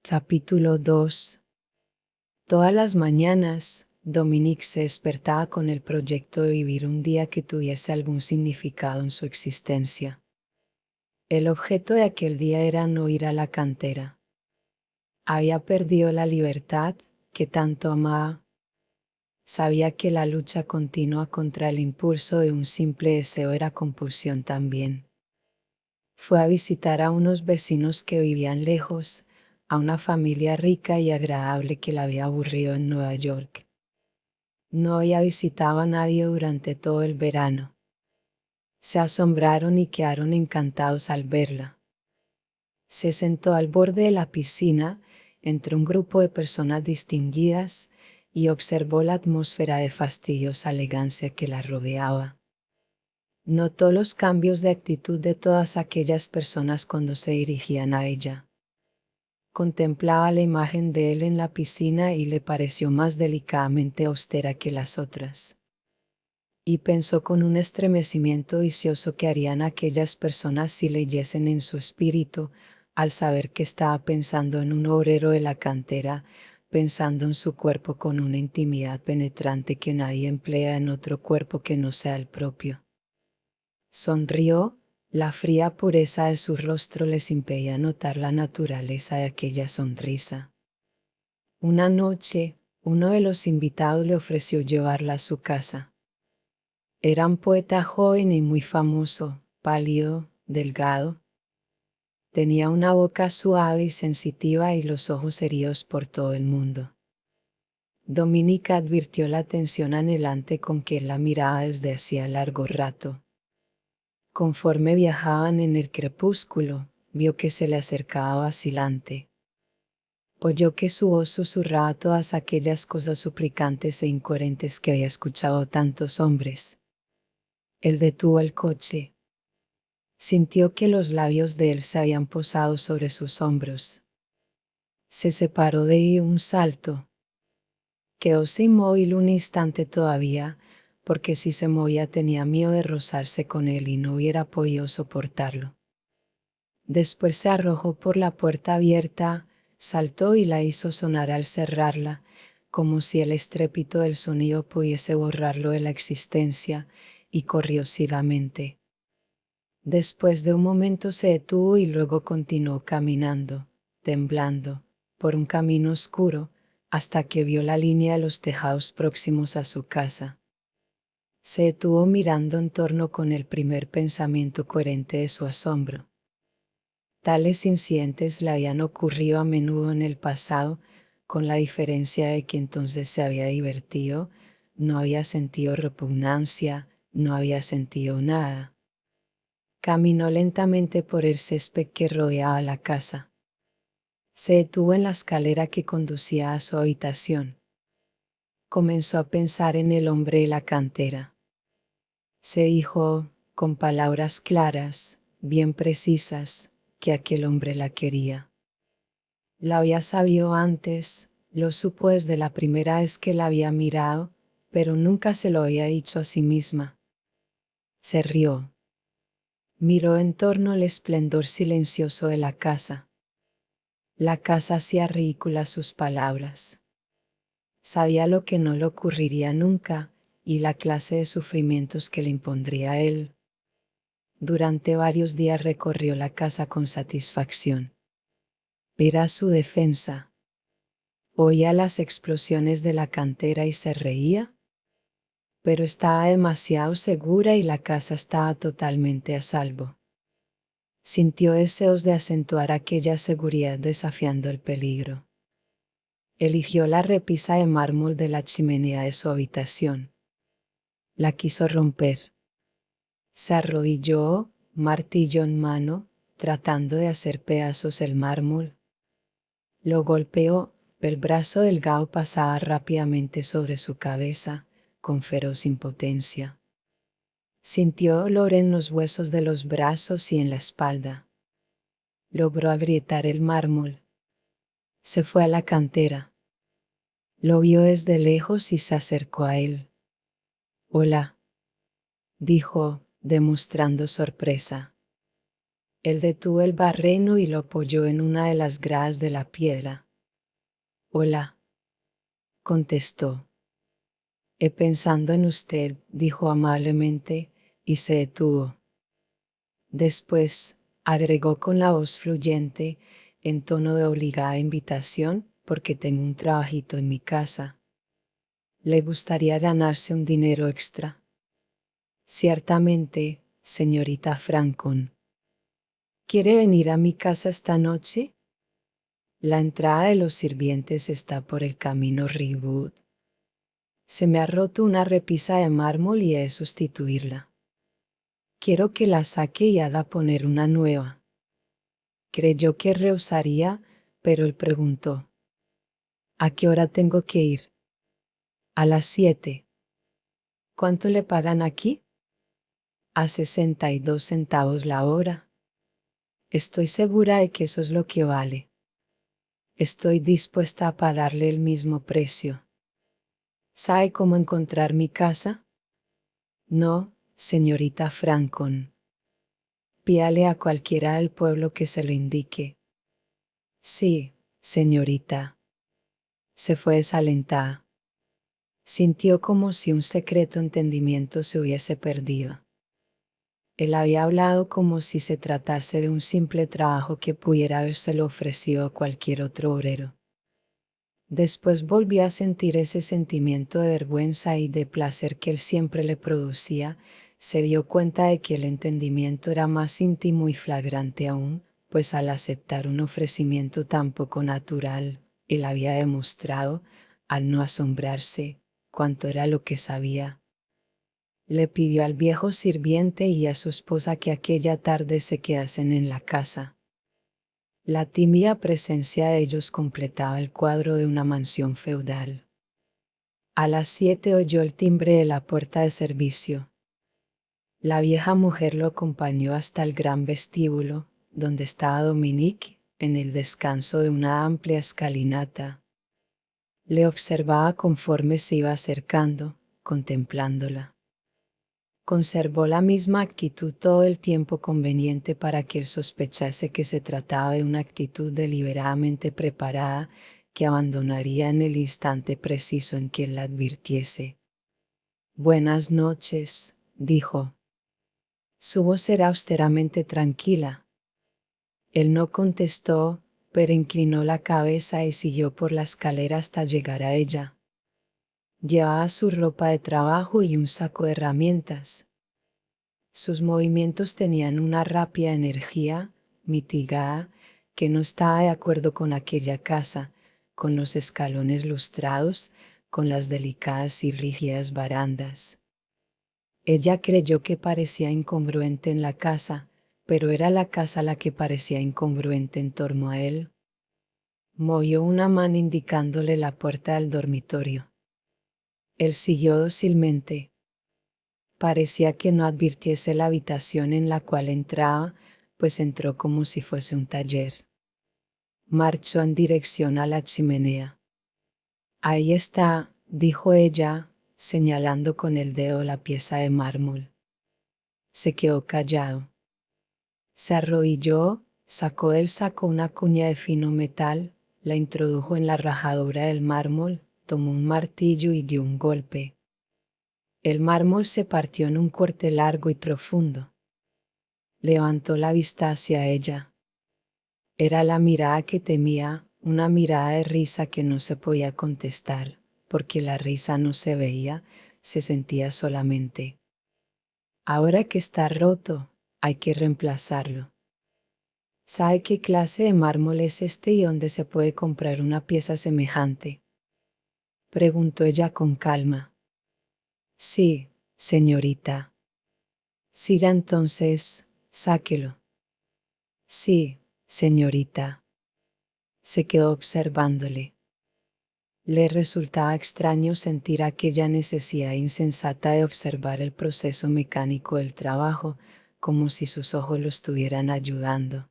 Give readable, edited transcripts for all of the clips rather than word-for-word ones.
Capítulo 2. Todas las mañanas, Dominique se despertaba con el proyecto de vivir un día que tuviese algún significado en su existencia. El objeto de aquel día era no ir a la cantera. Había perdido la libertad que tanto amaba. Sabía que la lucha continua contra el impulso de un simple deseo era compulsión también. Fue a visitar a unos vecinos que vivían lejos, a una familia rica y agradable que la había aburrido en Nueva York. No había visitado a nadie durante todo el verano. Se asombraron y quedaron encantados al verla. Se sentó al borde de la piscina, entre un grupo de personas distinguidas, y observó la atmósfera de fastidiosa elegancia que la rodeaba. Notó los cambios de actitud de todas aquellas personas cuando se dirigían a ella. Contemplaba la imagen de él en la piscina y le pareció más delicadamente austera que las otras. Y pensó con un estremecimiento vicioso que harían aquellas personas si leyesen en su espíritu, al saber que estaba pensando en un obrero de la cantera, pensando en su cuerpo con una intimidad penetrante que nadie emplea en otro cuerpo que no sea el propio. Sonrió. La fría pureza de su rostro les impedía notar la naturaleza de aquella sonrisa. Una noche, uno de los invitados le ofreció llevarla a su casa. Era un poeta joven y muy famoso, pálido, delgado. Tenía una boca suave y sensitiva y los ojos heridos por todo el mundo. Dominique advirtió la atención anhelante con que él la miraba desde hacía largo rato. Conforme viajaban en el crepúsculo, vio que se le acercaba vacilante. Oyó que su voz susurraba todas aquellas cosas suplicantes e incoherentes que había escuchado tantos hombres. Él detuvo el coche. Sintió que los labios de él se habían posado sobre sus hombros. Se separó de ella un salto. Quedóse inmóvil un instante todavía, porque si se movía tenía miedo de rozarse con él y no hubiera podido soportarlo. Después se arrojó por la puerta abierta, saltó y la hizo sonar al cerrarla, como si el estrépito del sonido pudiese borrarlo de la existencia, y corrió ciegamente. Después de un momento se detuvo y luego continuó caminando, temblando, por un camino oscuro, hasta que vio la línea de los tejados próximos a su casa. Se detuvo mirando en torno con el primer pensamiento coherente de su asombro. Tales incidentes le habían ocurrido a menudo en el pasado, con la diferencia de que entonces se había divertido, no había sentido repugnancia, no había sentido nada. Caminó lentamente por el césped que rodeaba la casa. Se detuvo en la escalera que conducía a su habitación. Comenzó a pensar en el hombre de la cantera. Se dijo, con palabras claras, bien precisas, que aquel hombre la quería. Lo había sabido antes, lo supo desde la primera vez que la había mirado, pero nunca se lo había dicho a sí misma. Se rió. Miró en torno el esplendor silencioso de la casa. La casa hacía ridículas sus palabras. Sabía lo que no le ocurriría nunca y la clase de sufrimientos que le impondría él. Durante varios días recorrió la casa con satisfacción. Era su defensa. Oía las explosiones de la cantera y se reía, pero estaba demasiado segura y la casa estaba totalmente a salvo. Sintió deseos de acentuar aquella seguridad desafiando el peligro. Eligió la repisa de mármol de la chimenea de su habitación. La quiso romper. Se arrodilló, martillo en mano, tratando de hacer pedazos el mármol. Lo golpeó, el brazo delgado pasaba rápidamente sobre su cabeza, con feroz impotencia. Sintió dolor en los huesos de los brazos y en la espalda. Logró agrietar el mármol. Se fue a la cantera. Lo vio desde lejos y se acercó a él. «Hola», dijo, demostrando sorpresa. Él detuvo el barreno y lo apoyó en una de las gradas de la piedra. Hola, contestó. Pensando en usted, dijo amablemente, y se detuvo. Después, agregó con la voz fluyente, en tono de obligada invitación, porque tengo un trabajito en mi casa. ¿Le gustaría ganarse un dinero extra? Ciertamente, señorita Francon. ¿Quiere venir a mi casa esta noche? La entrada de los sirvientes está por el camino Ringwood. Se me ha roto una repisa de mármol y he de sustituirla. Quiero que la saque y haga poner una nueva. Creyó que rehusaría, pero él preguntó. ¿A qué hora tengo que ir? A las 7. ¿Cuánto le pagan aquí? A 62 centavos la hora. Estoy segura de que eso es lo que vale. Estoy dispuesta a pagarle el mismo precio. ¿Sabe cómo encontrar mi casa? No, señorita Francon. Pídale a cualquiera del pueblo que se lo indique. Sí, señorita. Se fue desalentada. Sintió como si un secreto entendimiento se hubiese perdido. Él había hablado como si se tratase de un simple trabajo que pudiera habérselo ofrecido a cualquier otro obrero. Después volvió a sentir ese sentimiento de vergüenza y de placer que él siempre le producía. Se dio cuenta de que el entendimiento era más íntimo y flagrante aún, pues al aceptar un ofrecimiento tan poco natural, él había demostrado, al no asombrarse, cuánto era lo que sabía. Le pidió al viejo sirviente y a su esposa que aquella tarde se quedasen en la casa. La tímida presencia de ellos completaba el cuadro de una mansión feudal. A las 7 oyó el timbre de la puerta de servicio. La vieja mujer lo acompañó hasta el gran vestíbulo, donde estaba Dominique, en el descanso de una amplia escalinata. Le observaba conforme se iba acercando, contemplándola. Conservó la misma actitud todo el tiempo conveniente para que él sospechase que se trataba de una actitud deliberadamente preparada que abandonaría en el instante preciso en que él la advirtiese. Buenas noches, dijo. Su voz era austeramente tranquila. Él no contestó, pero inclinó la cabeza y siguió por la escalera hasta llegar a ella. Llevaba su ropa de trabajo y un saco de herramientas. Sus movimientos tenían una rápida energía, mitigada, que no estaba de acuerdo con aquella casa, con los escalones lustrados, con las delicadas y rígidas barandas. Ella creyó que parecía incongruente en la casa, pero era la casa la que parecía incongruente en torno a él. Movió una mano indicándole la puerta del dormitorio. Él siguió dócilmente. Parecía que no advirtiese la habitación en la cual entraba, pues entró como si fuese un taller. Marchó en dirección a la chimenea. Ahí está, dijo ella, señalando con el dedo la pieza de mármol. Se quedó callado. Se arrodilló, sacó del saco una cuña de fino metal, la introdujo en la rajadura del mármol, tomó un martillo y dio un golpe. El mármol se partió en un corte largo y profundo. Levantó la vista hacia ella. Era la mirada que temía, una mirada de risa que no se podía contestar, porque la risa no se veía, se sentía solamente. Ahora que está roto, hay que reemplazarlo. ¿Sabe qué clase de mármol es este y dónde se puede comprar una pieza semejante? Preguntó ella con calma. Sí, señorita. Siga entonces, sáquelo. Sí, señorita. Se quedó observándole. Le resultaba extraño sentir aquella necesidad insensata de observar el proceso mecánico del trabajo, como si sus ojos lo estuvieran ayudando.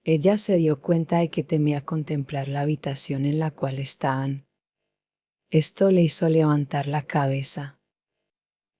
Ella se dio cuenta de que temía contemplar la habitación en la cual estaban. Esto le hizo levantar la cabeza.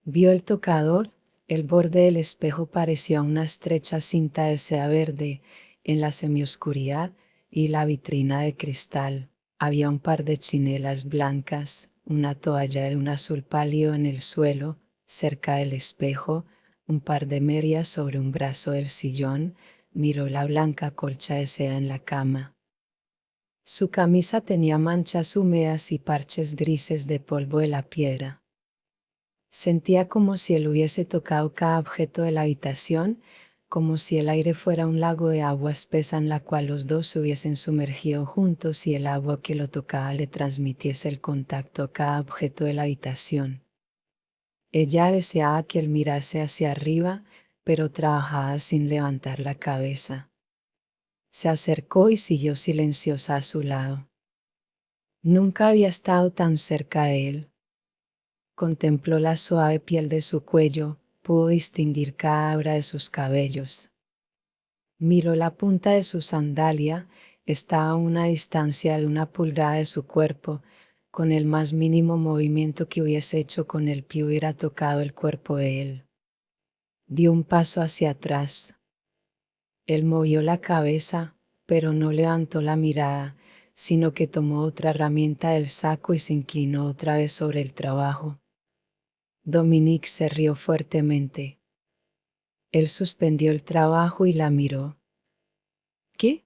Vio el tocador, El borde del espejo parecía una estrecha cinta de seda verde en la semioscuridad y la vitrina de cristal. Había un par de chinelas blancas, una toalla de un azul pálido en el suelo, cerca del espejo, un par de medias sobre un brazo del sillón. Miró la blanca colcha de seda en la cama. Su camisa tenía manchas húmedas y parches grises de polvo de la piedra. Sentía como si él hubiese tocado cada objeto de la habitación, como si el aire fuera un lago de agua espesa en la cual los dos se hubiesen sumergido juntos y el agua que lo tocaba le transmitiese el contacto a cada objeto de la habitación. Ella deseaba que él mirase hacia arriba, pero trabajaba sin levantar la cabeza. Se acercó y siguió silenciosa a su lado. Nunca había estado tan cerca de él. Contempló la suave piel de su cuello, pudo distinguir cada hebra de sus cabellos. Miró la punta de su sandalia, estaba a una distancia de 1 pulgada de su cuerpo, con el más mínimo movimiento que hubiese hecho con el pie hubiera tocado el cuerpo de él. Dio un paso hacia atrás. Él movió la cabeza, pero no levantó la mirada, sino que tomó otra herramienta del saco y se inclinó otra vez sobre el trabajo. Dominique se rió fuertemente. Él suspendió el trabajo y la miró. ¿Qué?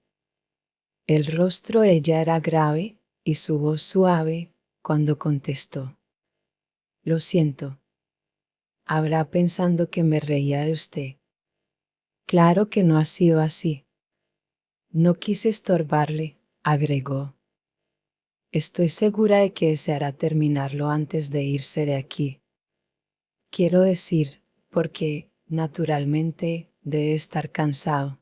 El rostro de ella era grave y su voz suave cuando contestó. Lo siento. Habrá pensando que me reía de usted. Claro que no ha sido así. No quise estorbarle, agregó. Estoy segura de que deseará terminarlo antes de irse de aquí. Quiero decir, porque, naturalmente, debe estar cansado.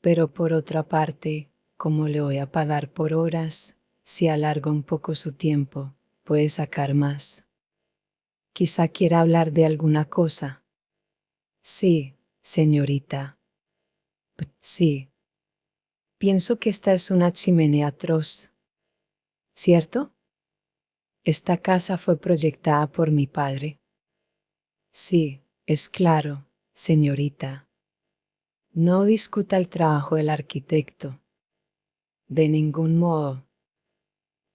Pero por otra parte, como le voy a pagar por horas, si alarga un poco su tiempo, puede sacar más. Quizá quiera hablar de alguna cosa. Sí, señorita. Sí. Pienso que esta es una chimenea atroz. ¿Cierto? Esta casa fue proyectada por mi padre. Sí, es claro, señorita. No discuta el trabajo del arquitecto. De ningún modo.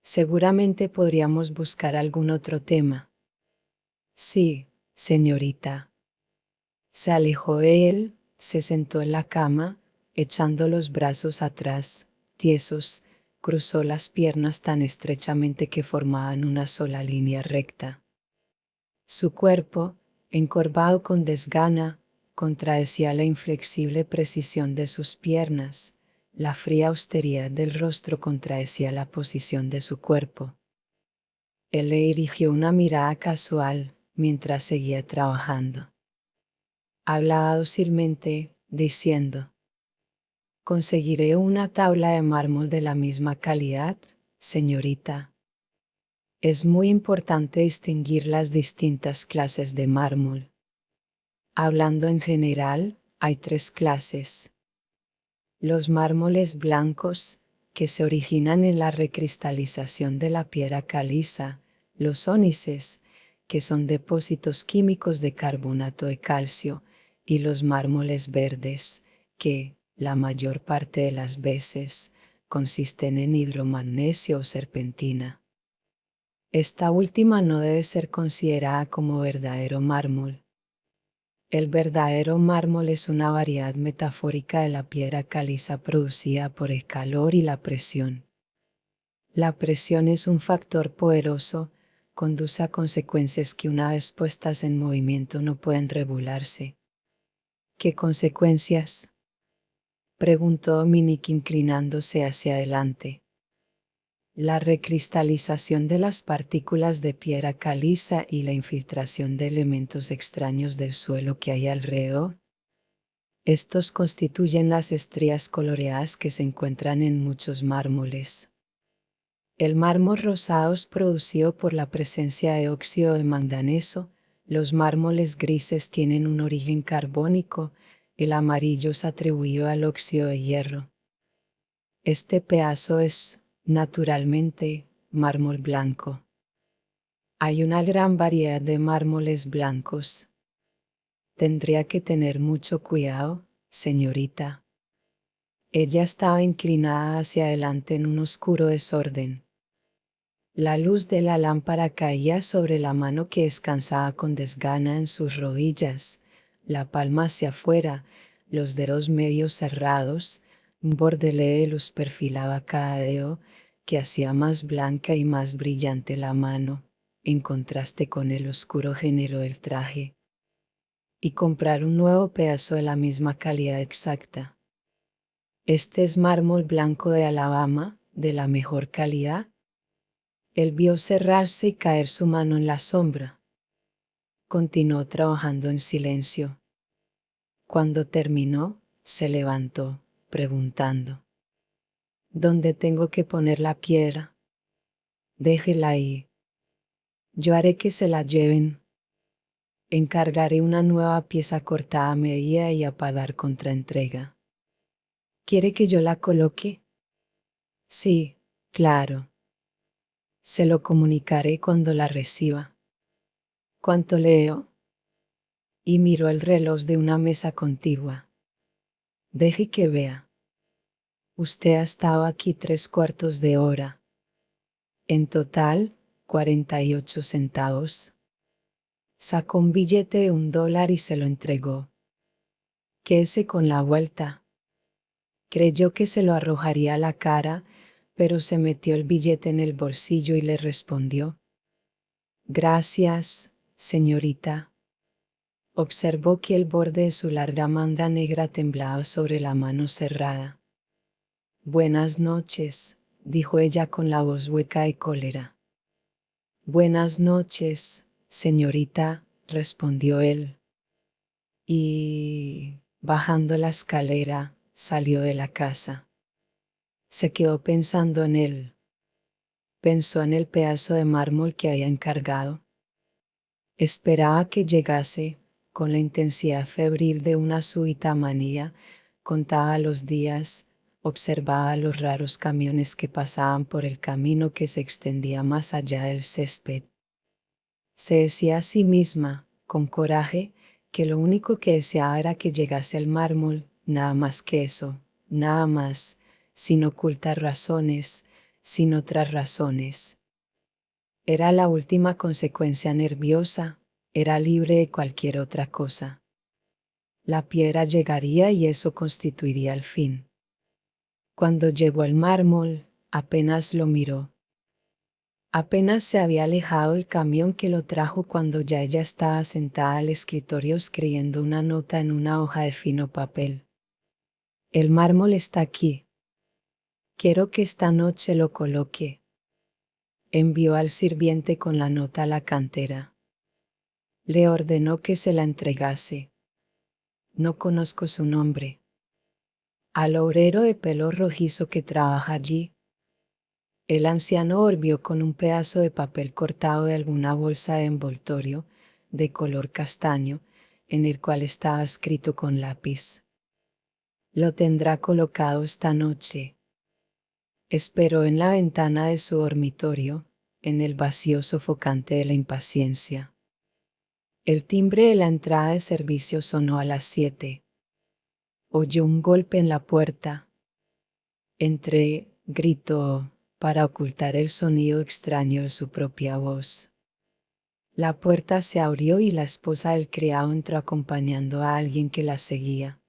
Seguramente podríamos buscar algún otro tema. Sí, señorita. Se alejó de él, se sentó en la cama, echando los brazos atrás, tiesos, cruzó las piernas tan estrechamente que formaban una sola línea recta. Su cuerpo, encorvado con desgana, contradecía la inflexible precisión de sus piernas, la fría austeridad del rostro contradecía la posición de su cuerpo. Él le dirigió una mirada casual mientras seguía trabajando. Hablaba dócilmente, diciendo: «Conseguiré una tabla de mármol de la misma calidad, señorita. Es muy importante distinguir las distintas clases de mármol. Hablando en general, hay 3 clases. Los mármoles blancos, que se originan en la recristalización de la piedra caliza, los ónices, que son depósitos químicos de carbonato de calcio, y los mármoles verdes, que, la mayor parte de las veces, consisten en hidromagnesio o serpentina. Esta última no debe ser considerada como verdadero mármol. El verdadero mármol es una variedad metafórica de la piedra caliza producida por el calor y la presión. La presión es un factor poderoso, conduce a consecuencias que una vez puestas en movimiento no pueden regularse. ¿Qué consecuencias?, preguntó Dominique inclinándose hacia adelante. La recristalización de las partículas de piedra caliza y la infiltración de elementos extraños del suelo que hay alrededor. Estos constituyen las estrías coloreadas que se encuentran en muchos mármoles. El mármol rosado es producido por la presencia de óxido de manganeso, los mármoles grises tienen un origen carbónico, el amarillo es atribuido al óxido de hierro. Este pedazo es, naturalmente, mármol blanco. Hay una gran variedad de mármoles blancos. Tendría que tener mucho cuidado, señorita. Ella estaba inclinada hacia adelante en un oscuro desorden. La luz de la lámpara caía sobre la mano que descansaba con desgana en sus rodillas, la palma hacia afuera, los dedos medio cerrados, un bordele de luz perfilaba cada dedo, que hacía más blanca y más brillante la mano, en contraste con el oscuro género del traje. Y comprar un nuevo pedazo de la misma calidad exacta. Este es mármol blanco de Alabama, de la mejor calidad. Él vio cerrarse y caer su mano en la sombra. Continuó trabajando en silencio. Cuando terminó, se levantó, preguntando: ¿Dónde tengo que poner la piedra? Déjela ahí. Yo haré que se la lleven. Encargaré una nueva pieza cortada a medida y a pagar contra entrega. ¿Quiere que yo la coloque? Sí, claro. Se lo comunicaré cuando la reciba. ¿Cuánto leo? Y miró el reloj de una mesa contigua. Deje que vea. Usted ha estado aquí 3/4 de hora. En total, 48 centavos. Sacó un billete de $1 y se lo entregó. Quédese con la vuelta. Creyó que se lo arrojaría a la cara, pero se metió el billete en el bolsillo y le respondió: Gracias, señorita. Observó que el borde de su larga manga negra temblaba sobre la mano cerrada. Buenas noches, dijo ella con la voz hueca de cólera. Buenas noches, señorita, respondió él. Y, bajando la escalera, salió de la casa. Se quedó pensando en él. Pensó en el pedazo de mármol que había encargado. Esperaba que llegase, con la intensidad febril de una súbita manía, contaba los días, observaba los raros camiones que pasaban por el camino que se extendía más allá del césped. Se decía a sí misma, con coraje, que lo único que deseaba era que llegase el mármol, nada más que eso, nada más, sin ocultas razones, sin otras razones. Era la última consecuencia nerviosa, era libre de cualquier otra cosa. La piedra llegaría y eso constituiría el fin. Cuando llegó el mármol, apenas lo miró. Apenas se había alejado el camión que lo trajo cuando ya ella estaba sentada al escritorio escribiendo una nota en una hoja de fino papel. El mármol está aquí. Quiero que esta noche lo coloque. Envió al sirviente con la nota a la cantera. Le ordenó que se la entregase. No conozco su nombre. Al obrero de pelo rojizo que trabaja allí. El anciano volvió con un pedazo de papel cortado de alguna bolsa de envoltorio, de color castaño, en el cual estaba escrito con lápiz: Lo tendrá colocado esta noche. Esperó en la ventana de su dormitorio, en el vacío sofocante de la impaciencia. El timbre de la entrada de servicio sonó a las 7. Oyó un golpe en la puerta. Entré, gritó, para ocultar el sonido extraño de su propia voz. La puerta se abrió y la esposa del criado entró acompañando a alguien que la seguía.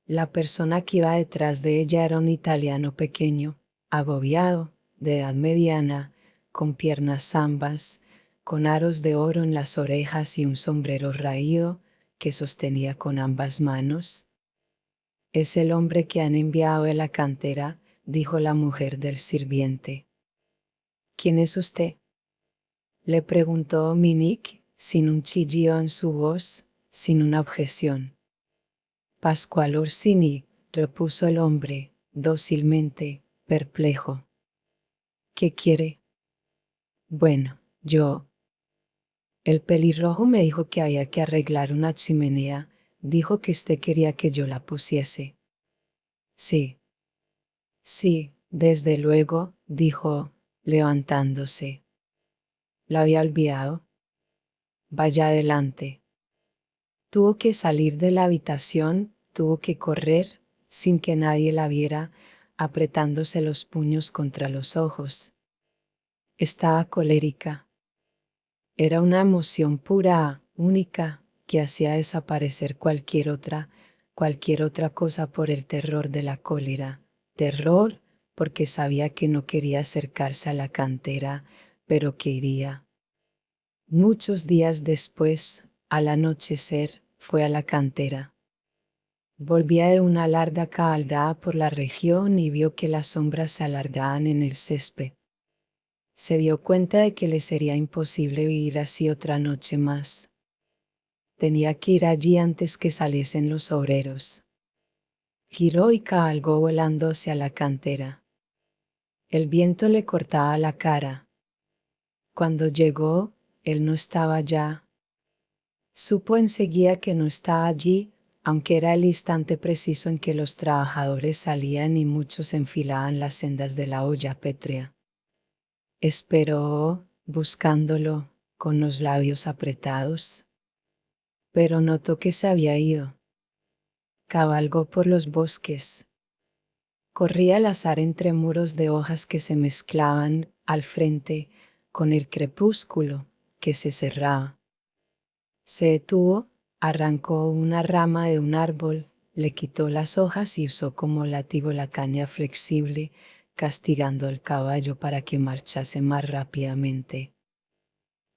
La persona que iba detrás de ella era un italiano pequeño, agobiado, de edad mediana, con piernas zambas, con aros de oro en las orejas y un sombrero raído que sostenía con ambas manos. Es el hombre que han enviado de la cantera, dijo la mujer del sirviente. ¿Quién es usted? Le preguntó Dominique, sin un chillido en su voz, sin una objeción. Pascual Orsini, repuso el hombre, dócilmente, perplejo. ¿Qué quiere? Bueno, yo. El pelirrojo me dijo que había que arreglar una chimenea, dijo que usted quería que yo la pusiese. Sí. Sí, desde luego, dijo, levantándose. ¿La había olvidado? Vaya adelante. Tuvo que salir de la habitación, tuvo que correr, sin que nadie la viera, apretándose los puños contra los ojos. Estaba colérica. Era una emoción pura, única, que hacía desaparecer cualquier otra cosa por el terror de la cólera. Terror, porque sabía que no quería acercarse a la cantera, pero que iría. Muchos días después, al anochecer, fue a la cantera. Volvía de una larga cabalgada por la región y vio que las sombras se alargaban en el césped. Se dio cuenta de que le sería imposible vivir así otra noche más. Tenía que ir allí antes que saliesen los obreros. Giró y cabalgó volando hacia la cantera. El viento le cortaba la cara. Cuando llegó, él no estaba ya. Supo enseguida que no estaba allí, aunque era el instante preciso en que los trabajadores salían y muchos enfilaban las sendas de la olla pétrea. Esperó, buscándolo, con los labios apretados. Pero notó que se había ido. Cabalgó por los bosques. Corría al azar entre muros de hojas que se mezclaban, al frente, con el crepúsculo, que se cerraba. Se detuvo, arrancó una rama de un árbol, le quitó las hojas y usó como látigo la caña flexible, castigando al caballo para que marchase más rápidamente.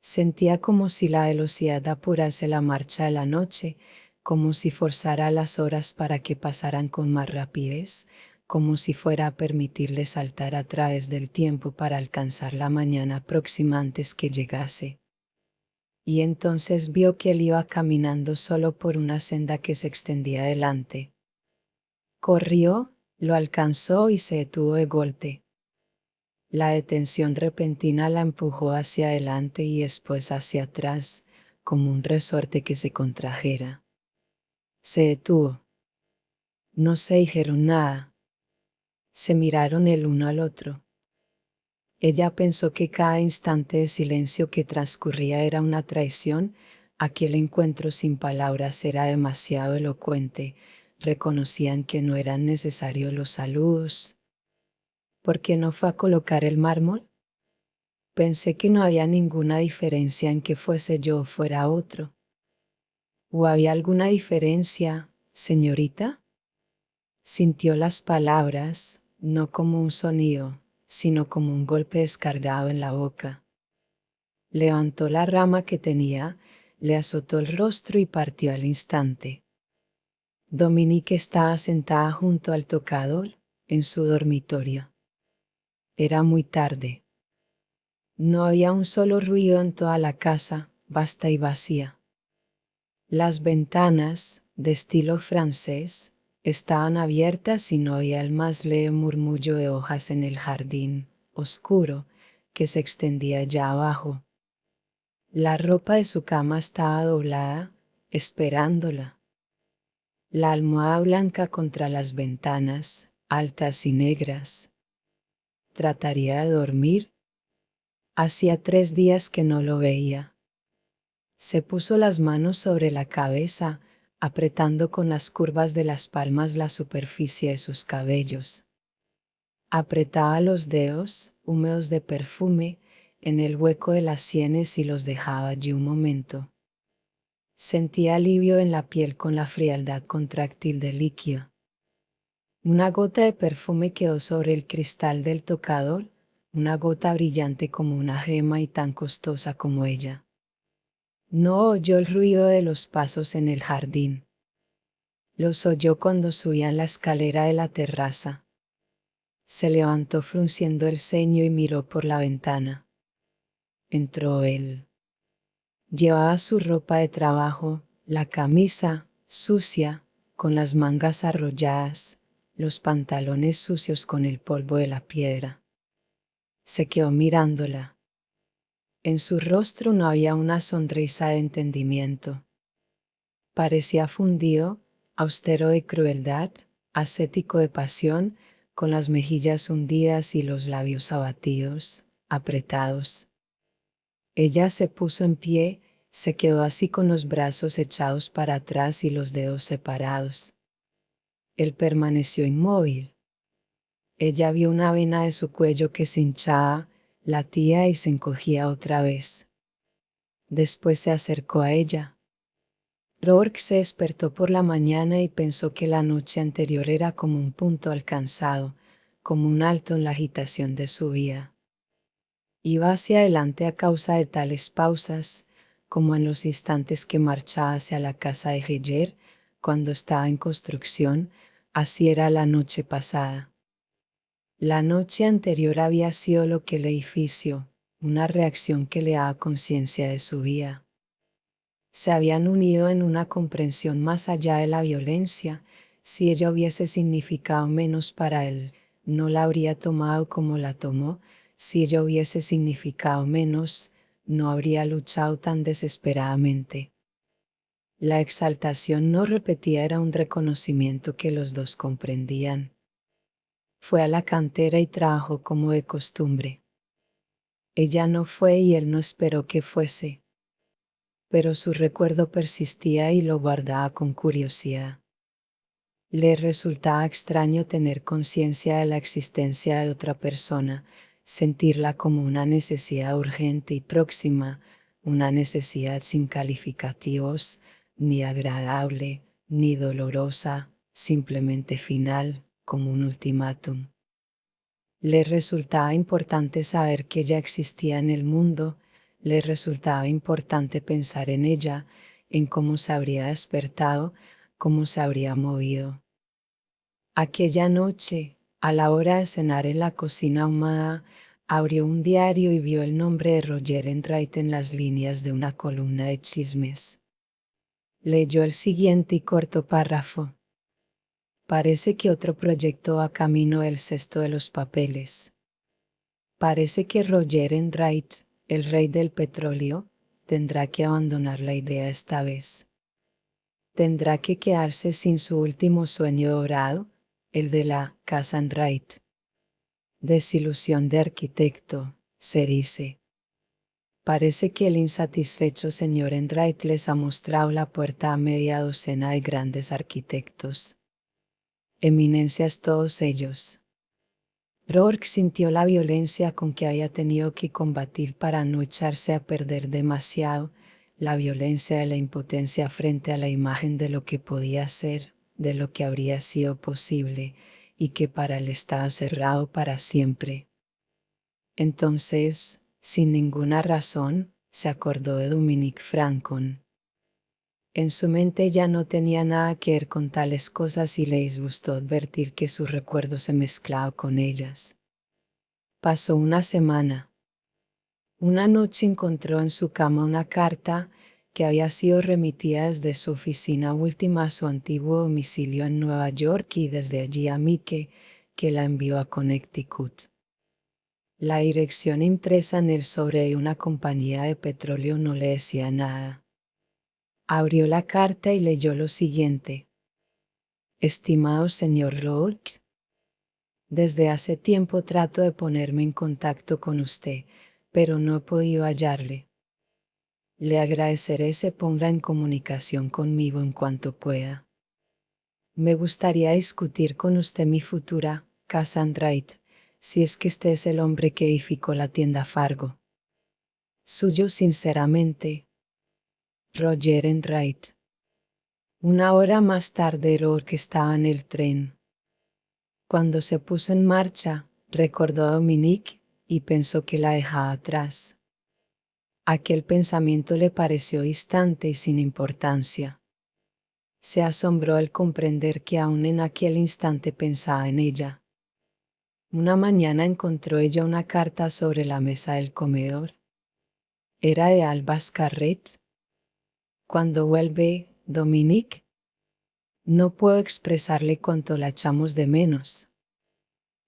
Sentía como si la velocidad apurase la marcha de la noche, como si forzara las horas para que pasaran con más rapidez, como si fuera a permitirle saltar a través del tiempo para alcanzar la mañana próxima antes que llegase. Y entonces vio que él iba caminando solo por una senda que se extendía delante. Corrió, lo alcanzó y se detuvo de golpe. La detención repentina la empujó hacia adelante y después hacia atrás, como un resorte que se contrajera. Se detuvo. No se dijeron nada. Se miraron el uno al otro. Ella pensó que cada instante de silencio que transcurría era una traición. Aquel encuentro sin palabras era demasiado elocuente. Reconocían que no eran necesarios los saludos. ¿Por qué no fue a colocar el mármol? Pensé que no había ninguna diferencia en que fuese yo o fuera otro. ¿O había alguna diferencia, señorita? Sintió las palabras, no como un sonido, sino como un golpe descargado en la boca. Levantó la rama que tenía, le azotó el rostro y partió al instante. Dominique estaba sentada junto al tocador, en su dormitorio. Era muy tarde. No había un solo ruido en toda la casa, vasta y vacía. Las ventanas, de estilo francés, estaban abiertas y no había el más leve murmullo de hojas en el jardín, oscuro, que se extendía allá abajo. La ropa de su cama estaba doblada, esperándola. La almohada blanca contra las ventanas, altas y negras. ¿Trataría de dormir? Hacía 3 días que no lo veía. Se puso las manos sobre la cabeza, apretando con las curvas de las palmas la superficie de sus cabellos. Apretaba los dedos, húmedos de perfume, en el hueco de las sienes y los dejaba allí un momento. Sentía alivio en la piel con la frialdad contráctil del líquido. Una gota de perfume quedó sobre el cristal del tocador, una gota brillante como una gema y tan costosa como ella. No oyó el ruido de los pasos en el jardín. Los oyó cuando subían la escalera de la terraza. Se levantó frunciendo el ceño y miró por la ventana. Entró él. Llevaba su ropa de trabajo, la camisa, sucia, con las mangas arrolladas, los pantalones sucios con el polvo de la piedra. Se quedó mirándola. En su rostro no había una sonrisa de entendimiento. Parecía fundido, austero de crueldad, ascético de pasión, con las mejillas hundidas y los labios abatidos, apretados. Ella se puso en pie, Se quedó así con los brazos echados para atrás y los dedos separados. Él permaneció inmóvil. Ella vio una vena de su cuello que se hinchaba, latía y se encogía otra vez. Después se acercó a ella. Rourke se despertó por la mañana y pensó que la noche anterior era como un punto alcanzado, como un alto en la agitación de su vida. Iba hacia adelante a causa de tales pausas, como en los instantes que marchaba hacia la casa de Heyer, cuando estaba en construcción, así era la noche pasada. La noche anterior había sido lo que el edificio, una reacción que le daba conciencia de su vida. Se habían unido en una comprensión más allá de la violencia. Si ella hubiese significado menos para él, no la habría tomado como la tomó. Si ella hubiese significado menos, no habría luchado tan desesperadamente. La exaltación no repetida era un reconocimiento que los dos comprendían. Fue a la cantera y trabajó como de costumbre. Ella no fue y él no esperó que fuese. Pero su recuerdo persistía y lo guardaba con curiosidad. Le resultaba extraño tener conciencia de la existencia de otra persona, sentirla como una necesidad urgente y próxima, una necesidad sin calificativos, ni agradable, ni dolorosa, simplemente final, como un ultimátum. Le resultaba importante saber que ella existía en el mundo. Le resultaba importante pensar en ella, en cómo se habría despertado, cómo se habría movido. Aquella noche, a la hora de cenar en la cocina ahumada, abrió un diario y vio el nombre de Roger Enright en las líneas de una columna de chismes. Leyó el siguiente y corto párrafo. Parece que otro proyecto va camino del cesto de los papeles. Parece que Roger Enright, el rey del petróleo, tendrá que abandonar la idea esta vez. Tendrá que quedarse sin su último sueño dorado, el de la casa Enright. Desilusión de arquitecto, se dice. Parece que el insatisfecho señor Enright les ha mostrado la puerta a media docena de grandes arquitectos. Eminencias todos ellos. Rourke sintió la violencia con que había tenido que combatir para no echarse a perder demasiado, la violencia de la impotencia frente a la imagen de lo que podía ser, de lo que habría sido posible, y que para él estaba cerrado para siempre. Entonces, sin ninguna razón, se acordó de Dominique Francon. En su mente ya no tenía nada que ver con tales cosas y le disgustó advertir que su recuerdo se mezclaba con ellas. Pasó una semana. Una noche encontró en su cama una carta que había sido remitida desde su oficina última a su antiguo domicilio en Nueva York y desde allí a Mike, que la envió a Connecticut. La dirección impresa en el sobre de una compañía de petróleo no le decía nada. Abrió la carta y leyó lo siguiente. Estimado señor Rourke, desde hace tiempo trato de ponerme en contacto con usted, pero no he podido hallarle. Le agradeceré se ponga en comunicación conmigo en cuanto pueda. Me gustaría discutir con usted mi futura casa Enright, si es que este es el hombre que edificó la tienda Fargo. Suyo sinceramente, Roger Enright. Una hora más tarde Rourke estaba en el tren. Cuando se puso en marcha, recordó a Dominique y pensó que la dejaba atrás. Aquel pensamiento le pareció distante y sin importancia. Se asombró al comprender que aún en aquel instante pensaba en ella. Una mañana encontró ella una carta sobre la mesa del comedor. Era de Alba Scarrett. Cuando vuelve, Dominique. No puedo expresarle cuánto la echamos de menos.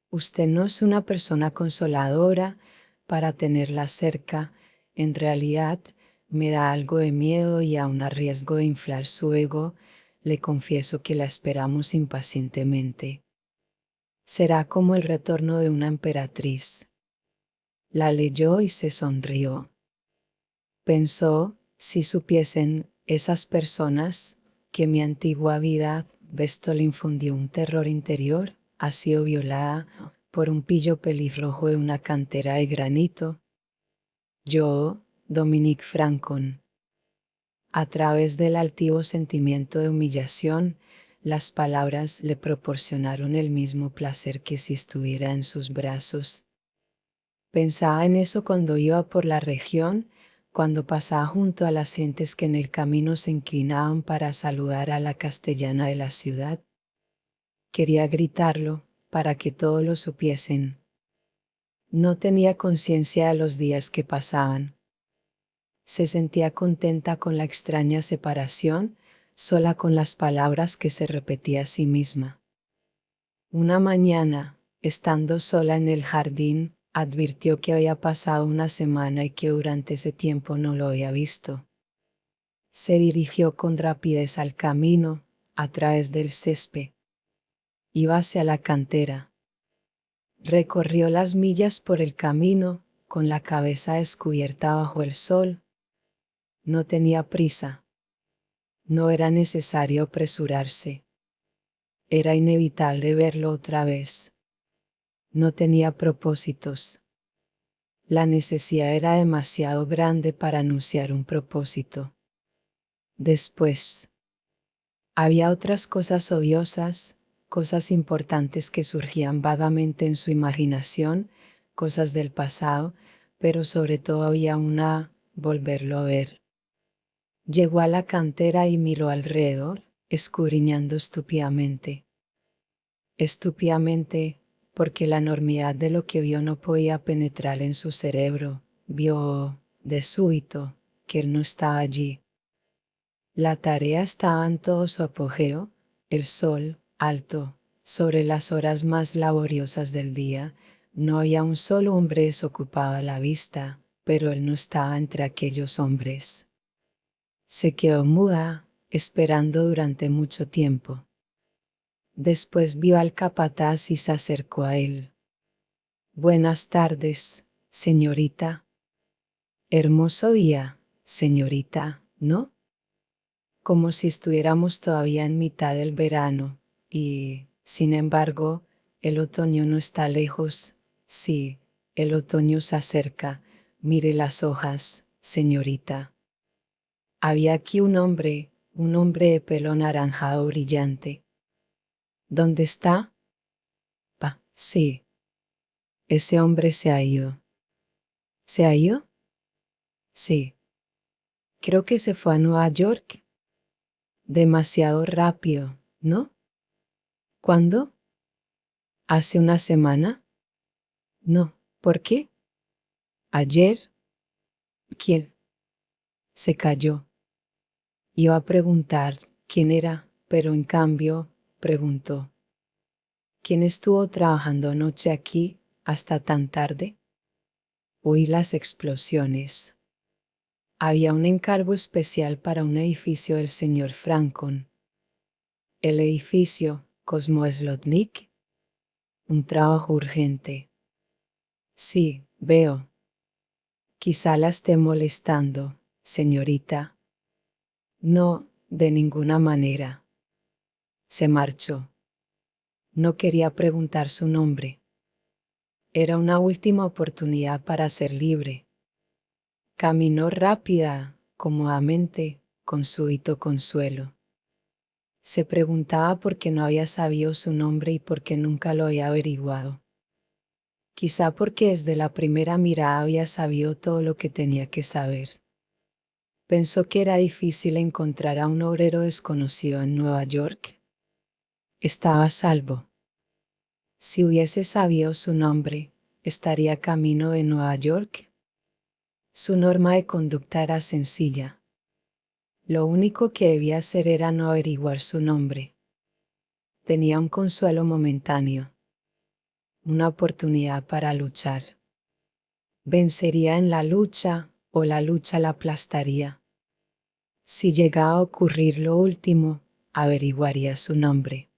Usted no es una persona consoladora para tenerla cerca. En realidad, me da algo de miedo y aun a riesgo de inflar su ego, le confieso que la esperamos impacientemente. Será como el retorno de una emperatriz. La leyó y se sonrió. Pensó, Si supiesen esas personas que mi antigua vida Vesto le infundió un terror interior, ha sido violada por un pillo pelirrojo de una cantera de granito. Yo, Dominique Francon. A través del altivo sentimiento de humillación, las palabras le proporcionaron el mismo placer que si estuviera en sus brazos. Pensaba en eso cuando iba por la región, cuando pasaba junto a las gentes que en el camino se inclinaban para saludar a la castellana de la ciudad. Quería gritarlo, para que todos lo supiesen. No tenía conciencia de los días que pasaban. Se sentía contenta con la extraña separación, sola con las palabras que se repetía a sí misma. Una mañana, estando sola en el jardín, advirtió que había pasado una semana y que durante ese tiempo no lo había visto. Se dirigió con rapidez al camino, a través del césped. Iba hacia la cantera. Recorrió las millas por el camino, con la cabeza descubierta bajo el sol. No tenía prisa. No era necesario apresurarse. Era inevitable verlo otra vez. No tenía propósitos. La necesidad era demasiado grande para anunciar un propósito. Después, había otras cosas odiosas, cosas importantes que surgían vagamente en su imaginación, cosas del pasado, pero sobre todo había una, volverlo a ver. Llegó a la cantera y miró alrededor, escudriñando estúpidamente. Estúpidamente, porque la enormidad de lo que vio no podía penetrar en su cerebro. Vio, de súbito, que él no estaba allí. La tarea estaba en todo su apogeo, el sol, alto, sobre las horas más laboriosas del día. No había un solo hombre desocupado a la vista, pero él no estaba entre aquellos hombres. Se quedó muda, esperando durante mucho tiempo. Después vio al capataz y se acercó a él. Buenas tardes, señorita. Hermoso día, señorita, ¿no? Como si estuviéramos todavía en mitad del verano, y, sin embargo, el otoño no está lejos. Sí, el otoño se acerca. Mire las hojas, señorita. Había aquí un hombre de pelo anaranjado brillante. ¿Dónde está? Sí. Ese hombre se ha ido. ¿Se ha ido? Sí. Creo que se fue a Nueva York. Demasiado rápido, ¿no? ¿Cuándo? ¿Hace una semana? No. ¿Por qué? ¿Ayer? ¿Quién? Se calló. Iba a preguntar quién era, pero en cambio, preguntó. ¿Quién estuvo trabajando anoche aquí hasta tan tarde? Oí las explosiones. Había un encargo especial para un edificio del señor Francon. El edificio, Cosmoslotnik. Un trabajo urgente. Sí, veo. Quizá la esté molestando, señorita. No, de ninguna manera. Se marchó. No quería preguntar su nombre. Era una última oportunidad para ser libre. Caminó rápida, cómodamente, con súbito consuelo. Se preguntaba por qué no había sabido su nombre y por qué nunca lo había averiguado. Quizá porque desde la primera mirada había sabido todo lo que tenía que saber. Pensó que era difícil encontrar a un obrero desconocido en Nueva York. Estaba a salvo. Si hubiese sabido su nombre, ¿estaría camino de Nueva York? Su norma de conducta era sencilla. Lo único que debía hacer era no averiguar su nombre. Tenía un consuelo momentáneo. Una oportunidad para luchar. Vencería en la lucha o la lucha la aplastaría. Si llegaba a ocurrir lo último, averiguaría su nombre.